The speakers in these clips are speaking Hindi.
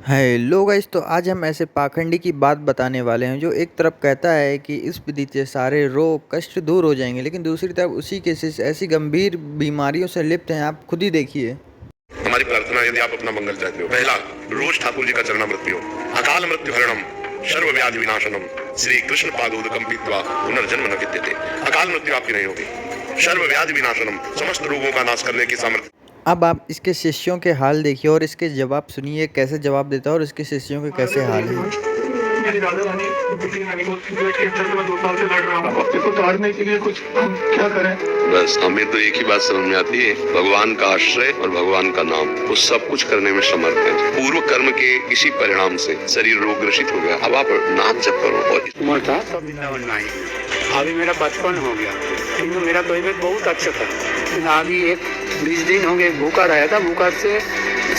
हेलो गाइस, तो आज हम ऐसे पाखंडी की बात बताने वाले हैं जो एक तरफ कहता है कि इस विधि से सारे रोग कष्ट दूर हो जाएंगे, लेकिन दूसरी तरफ उसी के शिष्य ऐसी गंभीर बीमारियों से लिप्त हैं। आप खुद ही देखिए। हमारी प्रार्थना, यदि आप अपना मंगल चाहते हो, पहला, रोज ठाकुर जी का चरणामृत पियो। अकाल मृत्यु हरणम सर्व व्याधि विनाशनम श्री कृष्ण पादोदकम पीत्वा पुनर्जन्म न विद्यते। अकाल मृत्यु आपकी नहीं होगी। सर्व व्याधि विनाशनम, समस्त रोगों का नाश करने की सामर्थ्य। अब आप इसके शिष्यों के हाल देखिए और इसके जवाब सुनिए, कैसे जवाब देता है और इसके शिष्यों के कैसे हाल हैं। मेरी दादा रानी को कैंसर से मैं 2 साल से लड़ रहा हूँ। अब इसको ताड़ने के लिए कुछ हम क्या करें? बस हमें तो एक ही बात समझ में आती है, भगवान का आश्रय और भगवान का नाम, वो सब कुछ करने में समर्थ है। पूर्व कर्म के इसी परिणाम से शरीर रोग ग्रसित हो गया। अब आप नाम जप करो। और उम्र था तब वृंदावन में आई। अभी मेरा बचपन हो गया, लेकिन मेरा तबीयत बहुत अच्छा था। लेकिन अभी 20 दिन हो गए भूखा रहा था, भूखा से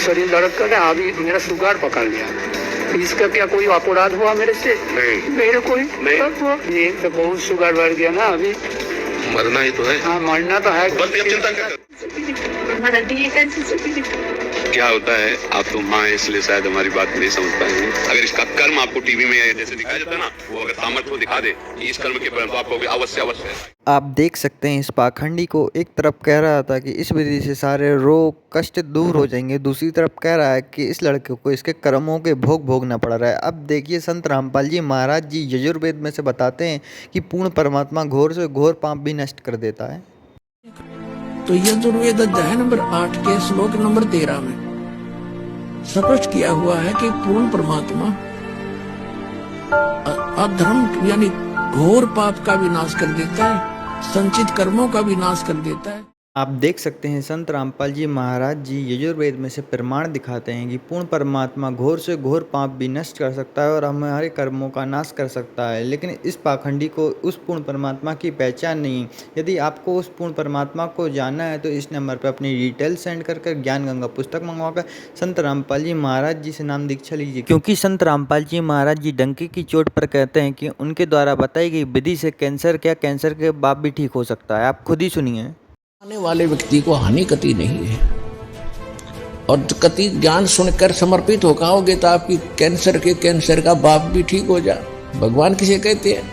शरीर दर्द कर रहा। अभी मेरा शुगर पकड़ लिया। इसका क्या कोई अपराध हुआ मेरे से? नहीं, मेरे कोई नहीं। ये तो बहुत शुगर बढ़ गया ना। अभी मरना ही तो है। हाँ, मरना तो है। बस ये चिंता क्या क्या होता है, आप तो माँ हैं, इसलिए शायद हमारी बात नहीं समझ पाएंगे। अगर इसका कर्म आपको टीवी में जैसे दिखाया जाता है ना, वो अगर सामर्थ्य को दिखा दे कि इस कर्म के परिणाम, तो आपको अवश्य है। आप देख सकते हैं इस पाखंडी को एक तरफ कह रहा था कि इस विधि से सारे रोग कष्ट दूर हो जाएंगे, दूसरी तरफ कह रहा है कि इस लड़के को इसके कर्मों के भोग भोगना पड़ रहा है। अब देखिए, संत रामपाल जी महाराज जी यजुर्वेद में से बताते हैं कि पूर्ण परमात्मा घोर से घोर पाप भी नष्ट कर देता है। तो यजुर्वेद अध्याय नंबर 8 के श्लोक नंबर 13 में स्पष्ट किया हुआ है कि पूर्ण परमात्मा अधर्म यानी घोर पाप का विनाश कर देता है, संचित कर्मों का विनाश कर देता है। आप देख सकते हैं संत रामपाल जी महाराज जी यजुर्वेद में से प्रमाण दिखाते हैं कि पूर्ण परमात्मा घोर से घोर पाप भी नष्ट कर सकता है और हमारे कर्मों का नाश कर सकता है। लेकिन इस पाखंडी को उस पूर्ण परमात्मा की पहचान नहीं। यदि आपको उस पूर्ण परमात्मा को जानना है तो इस नंबर पर अपनी डिटेल सेंड कर ज्ञान गंगा पुस्तक मंगवाकर संत रामपाल जी महाराज जी से नाम दीक्षा लीजिए, क्योंकि संत रामपाल जी महाराज जी डंके की चोट पर कहते हैं कि उनके द्वारा बताई गई विधि से कैंसर कैंसर के बाप भी ठीक हो सकता है। आप खुद ही सुनिए। आने वाले व्यक्ति को हानि कति नहीं है, और कति ज्ञान सुनकर समर्पित हो आओगे तो आपकी कैंसर का बाप भी ठीक हो जा। भगवान किसे कहते हैं?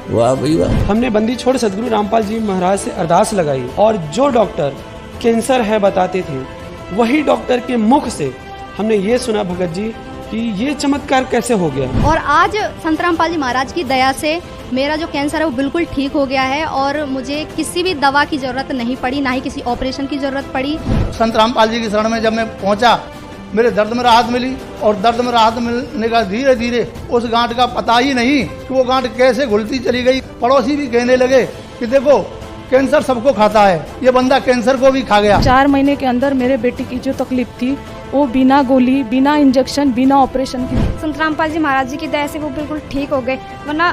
वाह भाई वाह। हमने बंदी छोड़ सदगुरु रामपाल जी महाराज से अरदास लगाई और जो डॉक्टर कैंसर है बताते थे, वही डॉक्टर के मुख से हमने ये सुना भगत जी कि ये चमत्कार कैसे हो गया। और आज संत रामपाल जी महाराज की दया से मेरा जो कैंसर है वो बिल्कुल ठीक हो गया है और मुझे किसी भी दवा की जरूरत नहीं पड़ी, ना ही किसी ऑपरेशन की जरूरत पड़ी। संत रामपाल जी की शरण में जब मैं पहुंचा, मेरे दर्द में राहत मिली, और दर्द में राहत मिलने का धीरे धीरे उस गांठ का पता ही नहीं कि वो गांठ कैसे घुलती चली गई। पड़ोसी भी कहने लगे कि देखो, कैंसर सबको खाता है, ये बंदा कैंसर को भी खा गया। 4 महीने के अंदर मेरे बेटे की जो तकलीफ थी वो बिना गोली, बिना इंजेक्शन, बिना ऑपरेशन की। संत रामपाल जी महाराज जी की दया से वो बिल्कुल ठीक हो गए, वरना